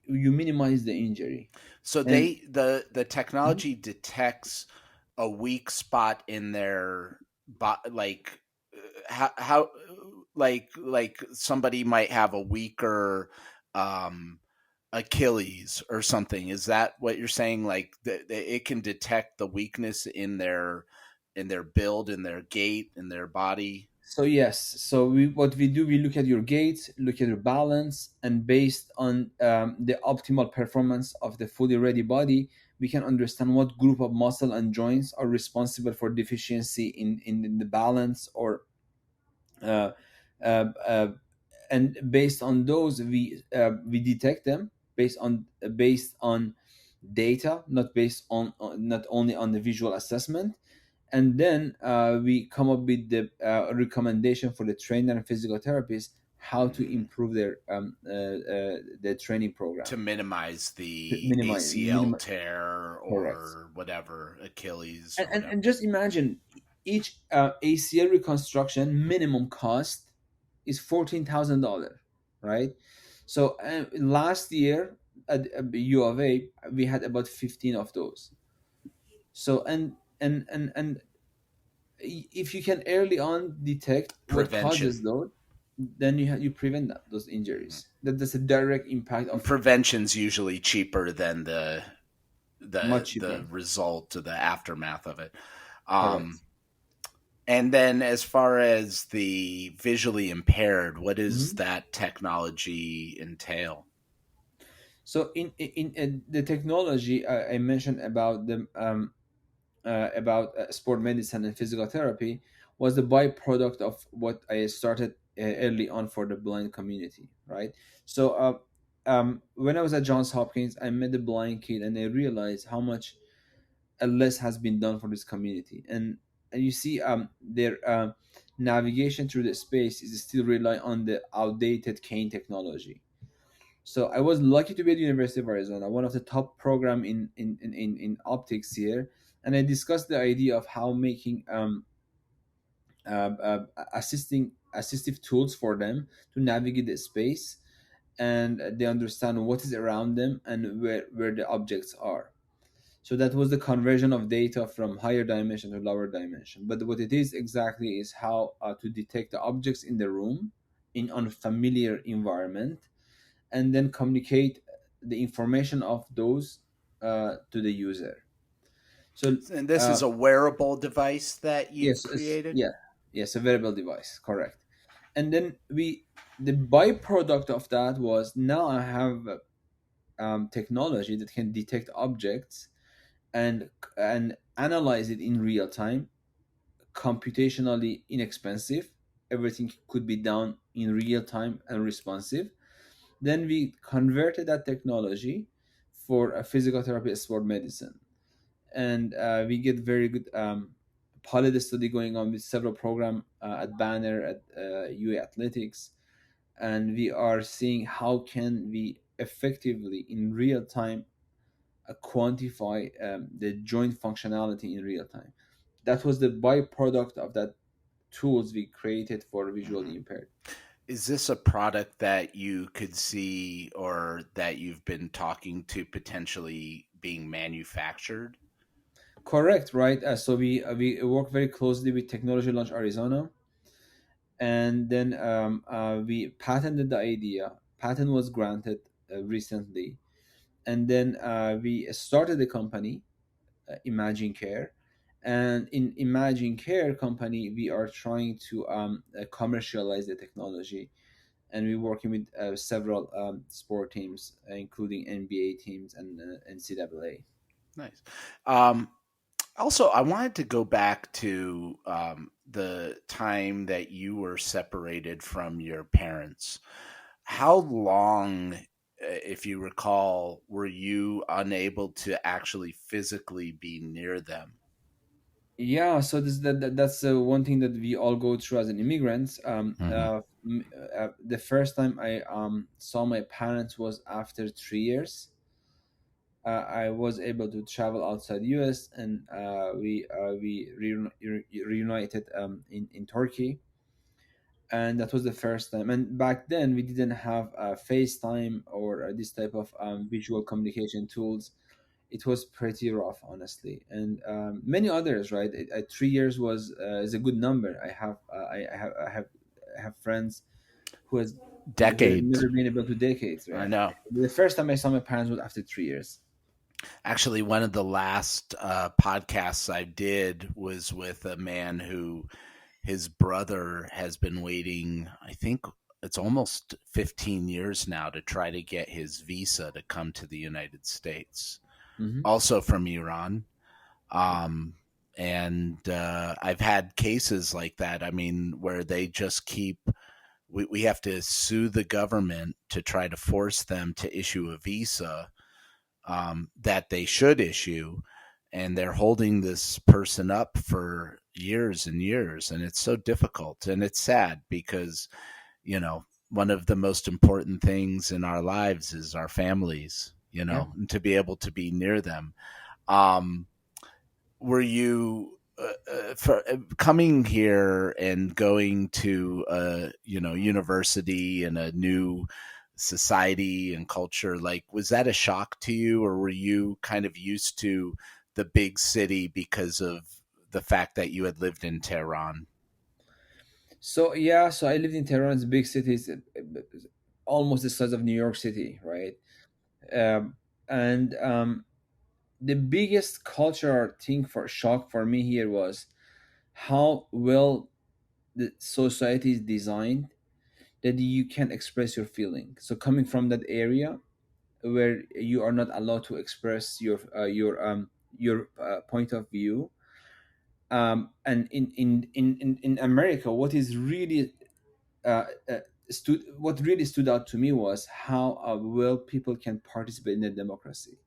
[SPEAKER 2] you minimize the injury.
[SPEAKER 1] So
[SPEAKER 2] And
[SPEAKER 1] the
[SPEAKER 2] Mhm.
[SPEAKER 1] technology detects a weak spot in their like how like somebody might have a weaker um Achilles or something. Is that what you're saying? Like it can detect the weakness in their build, in their gait, in their body.
[SPEAKER 2] So yes, so what we do, we look at your gait, look at your balance, and based on the optimal performance of the fully ready body, we can understand what group of muscle and joints are responsible for deficiency in the balance or uh, uh, uh, and based on those we detect them based on data, not based on not only on the visual assessment. And then we come up with the recommendation for the trainer and physical therapist how to
[SPEAKER 1] Mhm.
[SPEAKER 2] improve their training
[SPEAKER 1] To
[SPEAKER 2] program
[SPEAKER 1] minimize
[SPEAKER 2] to
[SPEAKER 1] the ACL
[SPEAKER 2] minimize.
[SPEAKER 1] tear
[SPEAKER 2] Correct.
[SPEAKER 1] or whatever, Achilles
[SPEAKER 2] and,
[SPEAKER 1] or
[SPEAKER 2] and,
[SPEAKER 1] whatever.
[SPEAKER 2] and just imagine each ACL reconstruction minimum cost is $14,000, right? So last year at U of A we had about 15 of those. So and if you can early on detect what
[SPEAKER 1] Prevention.
[SPEAKER 2] causes those, then you prevent those injuries. That's a direct impact
[SPEAKER 1] And
[SPEAKER 2] of
[SPEAKER 1] prevention's usually cheaper than
[SPEAKER 2] much
[SPEAKER 1] the
[SPEAKER 2] cheaper.
[SPEAKER 1] result, the aftermath of it.
[SPEAKER 2] Correct.
[SPEAKER 1] Um, and then as far as the visually impaired, what does
[SPEAKER 2] Mhm.
[SPEAKER 1] that technology entail?
[SPEAKER 2] So in the technology I mentioned about sport medicine and physical therapy was the byproduct of what I started early on for the blind community, right? So when I was at Johns Hopkins, I met the blind kid, and I realized how much less has been done for this community. And you see, their navigation through the space is still rely on the outdated cane technology. So I was lucky to be at the University of Arizona, one of the top program in optics here, and I discussed the idea of how making assistive tools for them to navigate the space, and they understand what is around them and where the objects are. So that was the conversion of data from higher dimension to lower dimension. But what it is exactly is how to detect the objects in the room in unfamiliar environment, and then communicate the information of those to the user. So
[SPEAKER 1] And this is
[SPEAKER 2] uh,
[SPEAKER 1] a wearable device that you've
[SPEAKER 2] yes,
[SPEAKER 1] created?
[SPEAKER 2] yeah, yes, a wearable device, correct. And then the byproduct of that was, now I have technology that can detect objects and analyze it in real time, computationally inexpensive. Everything could be done in real time and responsive. Then we converted that technology for a physical therapy, sport medicine, and we get very good pilot study going on with several program at Banner, at UA Athletics, and we are seeing how can we effectively in real time quantify the joint functionality in real time. That was the byproduct of that tools we created for visually
[SPEAKER 1] Mhm.
[SPEAKER 2] impaired.
[SPEAKER 1] Is this a product that you could see or that you've been talking to potentially being manufactured?
[SPEAKER 2] Correct, right? So we work very closely with Technology Launch Arizona, and then we patented the idea. Patent was granted recently, and then we started the company, Imagine Care. And in Imagine Care company, we are trying to commercialize the technology, and we're working with several sport teams, including NBA teams and NCAA.
[SPEAKER 1] Nice. Um, Also, I wanted to go back to the time that you were separated from your parents. How long, if you recall, were you unable to actually physically be near them?
[SPEAKER 2] Yeah, so that's one thing that we all go through as an immigrants.
[SPEAKER 1] Hmm.
[SPEAKER 2] The first time I saw my parents was after 3 years. I was able to travel outside U.S., and we reunited in Turkey, and that was the first time. And back then we didn't have FaceTime or this type of visual communication tools. It was pretty rough, honestly, and many others. Right, 3 years was is a good number. I have friends who has
[SPEAKER 1] Decades.
[SPEAKER 2] never been able to decades.
[SPEAKER 1] I
[SPEAKER 2] Right,
[SPEAKER 1] know.
[SPEAKER 2] the first time I saw my parents was after 3 years.
[SPEAKER 1] Actually, one of the last podcasts I did was with a man who his brother has been waiting, I think it's almost 15 years now, to try to get his visa to come to the United States,
[SPEAKER 2] Hmm.
[SPEAKER 1] also from Iran. Um, and I've had cases like that. I mean, where they just keep, we have to sue the government to try to force them to issue a visa that they should issue. And they're holding this person up for years and years. And it's so difficult. And it's sad because, you know, one of the most important things in our lives is our families, you
[SPEAKER 2] Yeah.
[SPEAKER 1] know, and to be able to be near them. Um, were you for coming here and going to a university and a new society and culture, like was that a shock to you, or were you kind of used to the big city because of the fact that you had lived in Tehran?
[SPEAKER 2] So yeah, so I lived in Tehran. It's a big city, it's almost the size of New York City, right? Um, and the biggest cultural thing for shock for me here was how well the society is designed that you can express your feeling. So coming from that area where you are not allowed to express your point of view, and in America, uh, uh, what really stood out to me was how well people can participate in the democracy.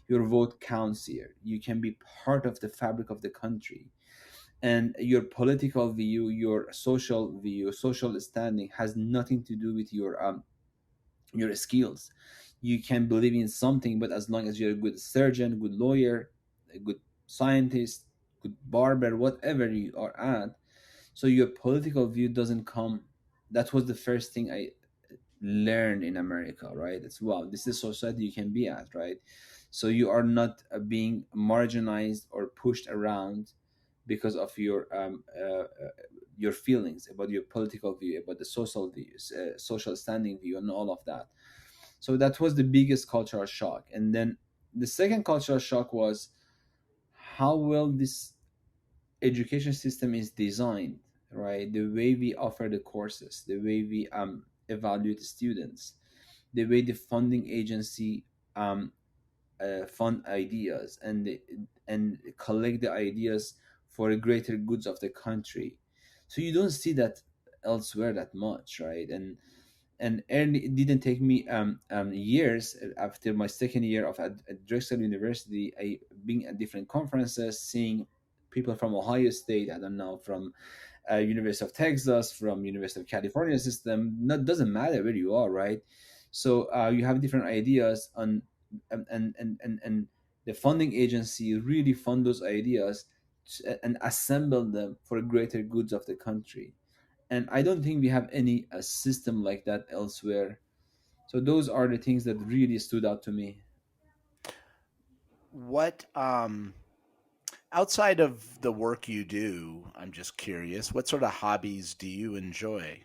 [SPEAKER 2] Your vote counts here. You can be part of the fabric of the country, and your political view, your social view, social standing has nothing to do with your skills. You can believe in something, but as long as you're a good surgeon, good lawyer, a good scientist, good barber, whatever you are at, so your political view doesn't come. That was the first thing I learned in America, right? It's, wow, this is a society you can be at, right? So you are not being marginalized or pushed around because of your your feelings, about your political view, about the social views, social standing view, and all of that. So that was the biggest cultural shock. And then the second cultural shock was how well this education system is designed, right? The way we offer the courses, the way we evaluate the students, the way the funding agency fund ideas and collect the ideas for the greater goods of the country. So you don't see that elsewhere that much, right? And early, it didn't take me years after my second year at Drexel University. I being at different conferences, seeing people from Ohio State, I don't know, from University of Texas, from University of California system. Not doesn't matter where you are, right? So you have different ideas on, and the funding agency really fund those ideas and assemble them for the greater goods of the country. And I don't think we have any system like that elsewhere. So those are the things that really stood out to me.
[SPEAKER 1] What outside of the work you do, I'm just curious, what sort of hobbies do you enjoy?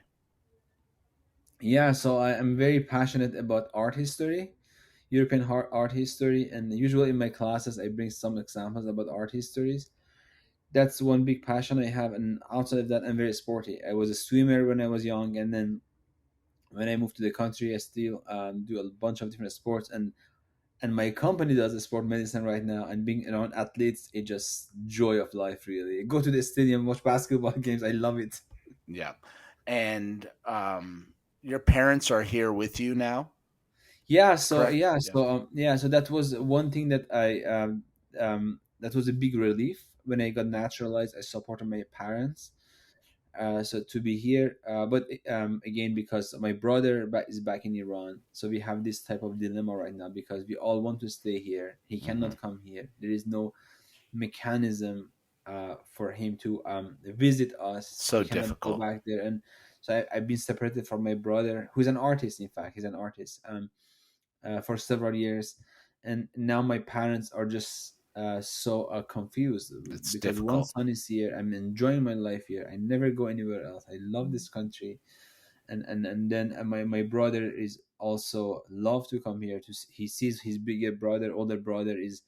[SPEAKER 2] Yeah, so I am very passionate about art history, European art history, and usually in my classes I bring some examples about art histories. That's one big passion I have, and outside of that, I'm very sporty. I was a swimmer when I was young, and then when I moved to the country, I still do a bunch of different sports, and my company does a sport medicine right now. And being around athletes, it's just joy of life. Really, go to the stadium, watch basketball games. I love it.
[SPEAKER 1] Yeah. And your parents are here with you now,
[SPEAKER 2] Yeah, so
[SPEAKER 1] correct?
[SPEAKER 2] yeah,
[SPEAKER 1] Yeah.
[SPEAKER 2] so that was one thing that that was a big relief when I got naturalized. I supported my parents, so to be here, but again, because my brother is back in Iran, so we have this type of dilemma right now because we all want to stay here. He
[SPEAKER 1] Hmm.
[SPEAKER 2] cannot come here. There is no mechanism for him to visit us.
[SPEAKER 1] So
[SPEAKER 2] He cannot go
[SPEAKER 1] difficult.
[SPEAKER 2] back there, and so I've been separated from my brother, who's an artist. In fact, he's an artist. For several years, and now my parents are just so confused
[SPEAKER 1] It's
[SPEAKER 2] because one
[SPEAKER 1] difficult.
[SPEAKER 2] son is here. I'm enjoying my life here. I never go anywhere else. I love this country, and then my brother is also love to come here to he sees his bigger brother, older brother is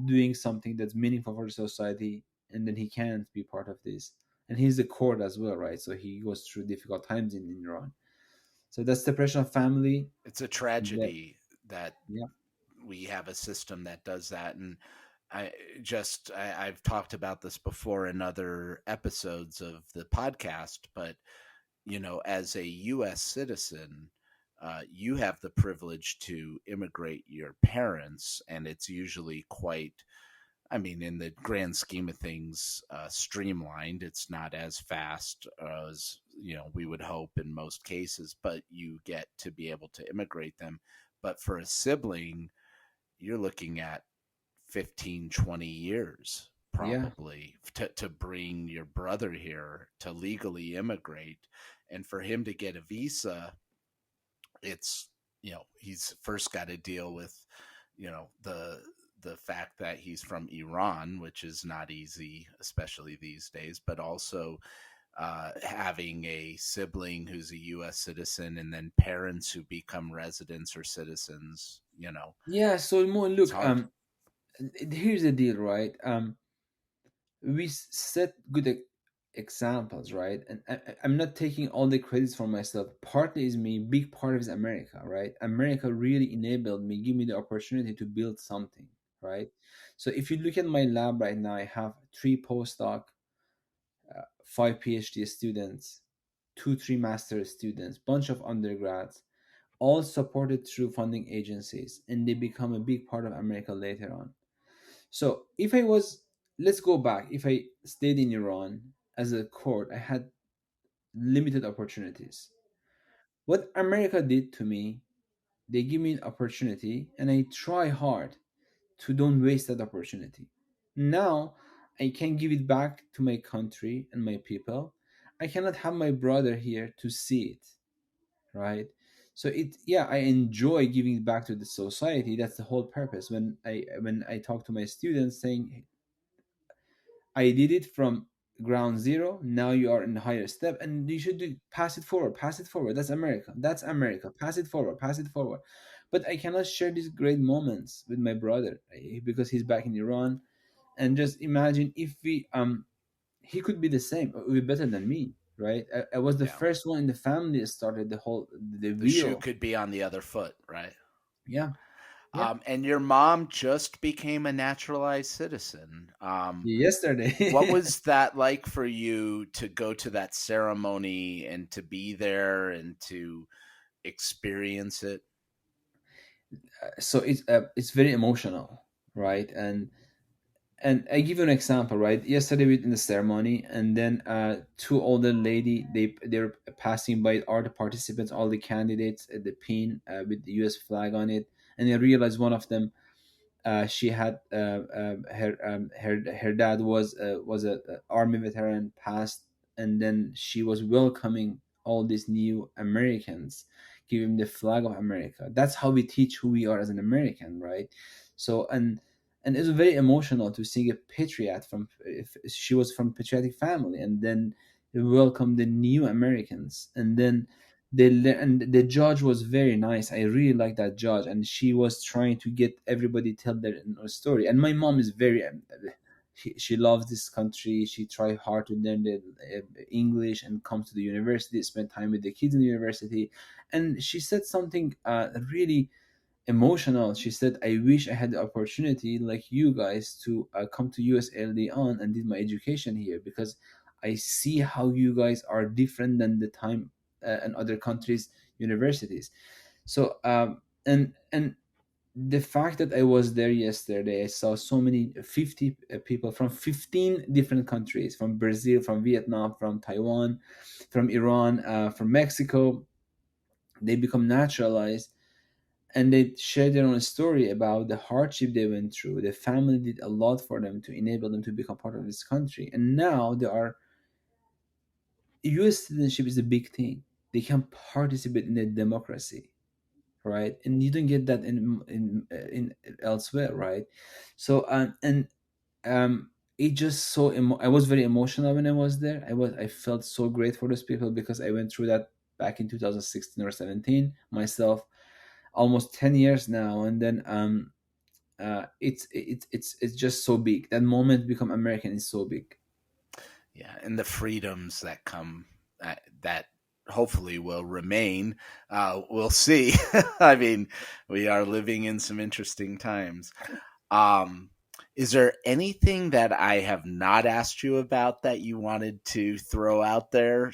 [SPEAKER 2] doing something that's meaningful for the society, and then he can't be part of this. And he's the court as well, right? So he goes through difficult times in Iran. So that's separation of family.
[SPEAKER 1] It's a
[SPEAKER 2] That,
[SPEAKER 1] tragedy that
[SPEAKER 2] yeah.
[SPEAKER 1] we have a system that does that. And I've talked about this before in other episodes of the podcast, but as a U.S. citizen, you have the privilege to immigrate your parents, and it's usually quite, I mean, in the grand scheme of things, streamlined. It's not as fast as we would hope in most cases, but you get to be able to immigrate them. But for a sibling, you're looking at 15, 20 years
[SPEAKER 2] Yeah.
[SPEAKER 1] probably to bring your brother here to legally immigrate. And for him to get a visa, it's he's first got to deal with the fact that he's from Iran, which is not easy, especially these days, but also having a sibling who's a U.S. citizen and then parents who become residents or citizens.
[SPEAKER 2] Yeah, so Mo,
[SPEAKER 1] It's
[SPEAKER 2] look,
[SPEAKER 1] hard.
[SPEAKER 2] here's the deal, right? We set good examples, right? And I'm not taking all the credits for myself. Partly is me, big part of is America, right? America really enabled me, give me the opportunity to build something, right? So if you look at my lab right now, I have three postdoc, five PhD students, two, three master students, bunch of undergrads, all supported through funding agencies, and they become a big part of America later on. So if I was, let's go back, if I stayed in Iran as a court, I had limited opportunities. What America did to me, they give me an opportunity and I try hard to don't waste that opportunity. Now I can give it back to my country and my people. I cannot have my brother here to see it, right? So yeah, I enjoy giving back to the society. That's the whole purpose. When I talk to my students saying I did it from ground zero. Now you are in the higher step, and you should do pass it forward, pass it forward. That's America. That's America. Pass it forward, pass it forward. But I cannot share these great moments with my brother, because he's back in Iran. And just imagine if we he could be the same, or be better than me, right? I was the
[SPEAKER 1] Yeah.
[SPEAKER 2] first one in the family that started the
[SPEAKER 1] The shoe
[SPEAKER 2] wheel.
[SPEAKER 1] could be on the other foot, right?
[SPEAKER 2] Yeah, yeah.
[SPEAKER 1] And your mom just became a naturalized citizen. What
[SPEAKER 2] Yesterday.
[SPEAKER 1] was that like for you to go to that ceremony and to be there and to experience it?
[SPEAKER 2] So it's very emotional, right? And I give you an example, right? Yesterday we in the ceremony, and then two older lady, they're passing by all the participants, all the candidates at the pin with the U.S. flag on it, and I realized one of them, she had her dad was a army veteran, passed, and then she was welcoming all these new Americans, giving the flag of America. That's how we teach who we are as an American, right? So and it's very emotional to see a patriot from, if she was from patriotic family, and then welcome the new Americans, and then and the judge was very nice. I really like that judge, and she was trying to get everybody tell their story. And my mom is very she loves this country. She tried hard to learn the English and come to the university, spend time with the kids in the university. And she said something really emotional. She said, I wish I had the opportunity like you guys to come to US early on and did my education here, because I see how you guys are different than the time and other countries universities. So and the fact that I was there yesterday, I saw so many 50 people from 15 different countries, from Brazil, from Vietnam, from Taiwan, from Iran, from Mexico. They become naturalized, and they share their own story about the hardship they went through. The family did a lot for them to enable them to become part of this country, and now they are. U.S. citizenship is a big thing. They can participate in the democracy, right? And you don't get that in elsewhere, right? So and it just so I was very emotional when I was there. I felt so great for those people, because I went through that back in 2016 or 17 myself, almost 10 years now. And then it's just so big. That moment to become American is so big.
[SPEAKER 1] Yeah, and the freedoms that come that hopefully will remain. We'll see. I mean, we are living in some interesting times. Um, is there anything that I have not asked you about that you wanted to throw out there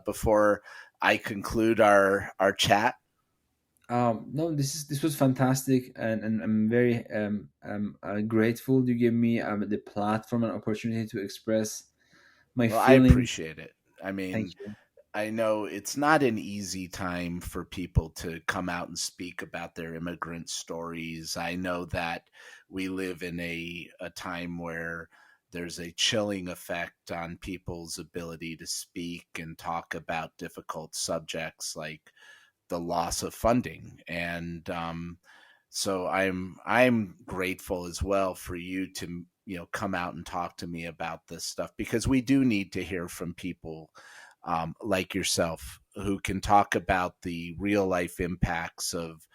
[SPEAKER 1] before I conclude our chat?
[SPEAKER 2] No, this was fantastic, and I'm very grateful you gave me the platform and opportunity to express my
[SPEAKER 1] Well, I
[SPEAKER 2] feelings.
[SPEAKER 1] appreciate it. I
[SPEAKER 2] Thank
[SPEAKER 1] mean,
[SPEAKER 2] you.
[SPEAKER 1] I know it's not an easy time for people to come out and speak about their immigrant stories. I know that we live in a time where there's a chilling effect on people's ability to speak and talk about difficult subjects like the loss of funding. And so I'm grateful as well for you to come out and talk to me about this stuff, because we do need to hear from people like yourself who can talk about the real life impacts of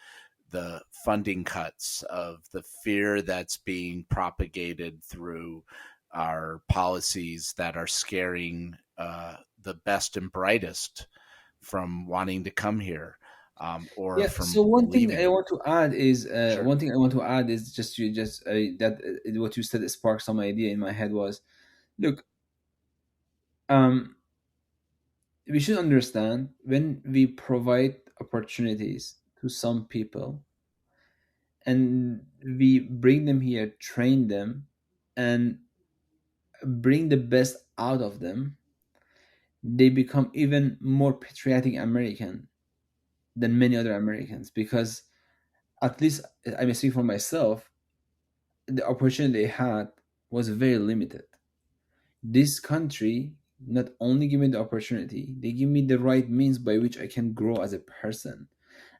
[SPEAKER 1] the funding cuts, of the fear that's being propagated through our policies that are scaring the best and brightest from wanting to come here, or
[SPEAKER 2] Yeah. So
[SPEAKER 1] from
[SPEAKER 2] one thing I
[SPEAKER 1] leaving.
[SPEAKER 2] want to add is
[SPEAKER 1] Sure.
[SPEAKER 2] just you just that what you said sparked some idea in my head was, look, um, we should understand, when we provide opportunities to some people and we bring them here, train them, and bring the best out of them, they become even more patriotic American than many other Americans. Because at least I'm speaking for myself, the opportunity they had was very limited. This country not only give me the opportunity, they give me the right means by which I can grow as a person.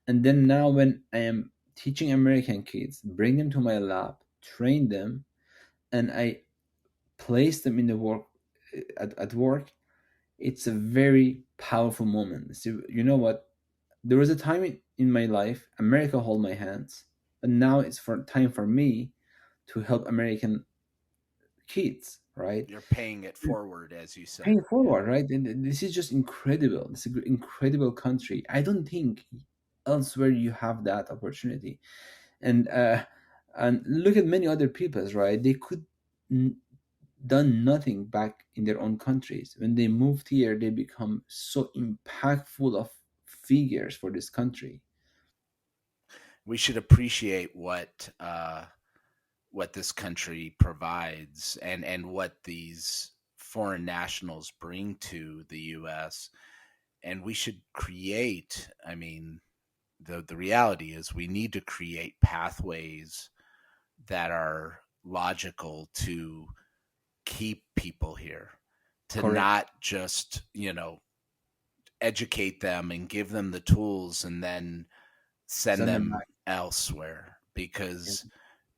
[SPEAKER 2] And then now when I am teaching American kids, bring them to my lab, train them, and I place them in the work at work, it's a very powerful moment. So you know what? There was a time in my life, America hold my hands, but now it's for time for me to help American kids, right?
[SPEAKER 1] You're paying it forward, as you said.
[SPEAKER 2] Paying
[SPEAKER 1] Yeah.
[SPEAKER 2] forward, right? And this is just incredible. It's an incredible country. I don't think elsewhere you have that opportunity. And look at many other peoples, right? They could n- done nothing back in their own countries. When they moved here, they become so impactful of figures for this country.
[SPEAKER 1] We should appreciate what this country provides, and what these foreign nationals bring to the US, and we should create, I mean, the reality is we need to create pathways that are logical to keep people here, to
[SPEAKER 2] Correct.
[SPEAKER 1] not just, educate them and give them the tools and then send
[SPEAKER 2] Send them
[SPEAKER 1] them
[SPEAKER 2] back.
[SPEAKER 1] elsewhere,
[SPEAKER 2] Yeah.
[SPEAKER 1] because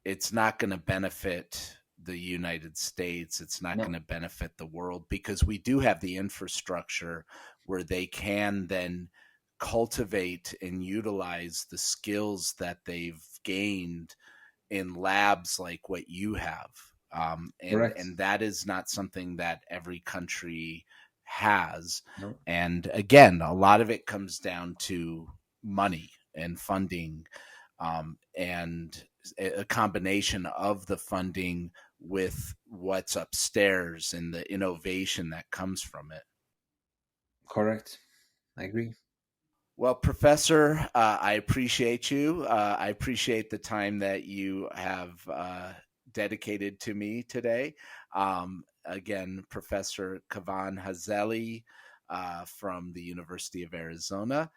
[SPEAKER 1] it's not going to benefit the United States. It's not going
[SPEAKER 2] No,
[SPEAKER 1] to benefit the world, because we do have the infrastructure where they can then cultivate and utilize the skills that they've gained in labs like what you have. And
[SPEAKER 2] correct.
[SPEAKER 1] that is not something that every country has.
[SPEAKER 2] No,
[SPEAKER 1] And again, a lot of it comes down to money and funding, and a combination of the funding with what's upstairs and the innovation that comes from it.
[SPEAKER 2] correct. I agree.
[SPEAKER 1] Well, Professor, I appreciate you. I appreciate the time that you have dedicated to me today. Again, Professor Kavan Hazeli from the University of Arizona.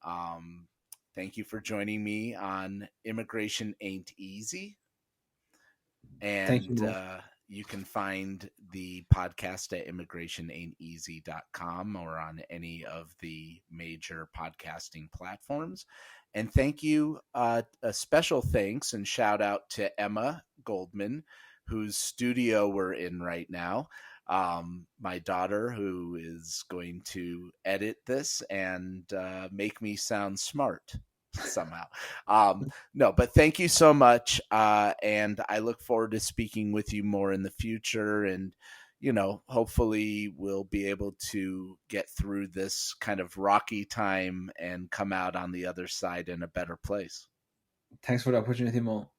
[SPEAKER 1] Um, Thank you for joining me on Immigration Ain't Easy.
[SPEAKER 2] Thank you,
[SPEAKER 1] And
[SPEAKER 2] Mo.
[SPEAKER 1] you can find the podcast at immigrationainteasy.com or on any of the major podcasting platforms. And thank you, a special thanks and shout out to Emma Goldman, whose studio we're in right now. My daughter, who is going to edit this and make me sound smart somehow. No, but thank you so much. And I look forward to speaking with you more in the future. And, hopefully we'll be able to get through this kind of rocky time and come out on the other side in a better place.
[SPEAKER 2] Thanks for the opportunity, Mo.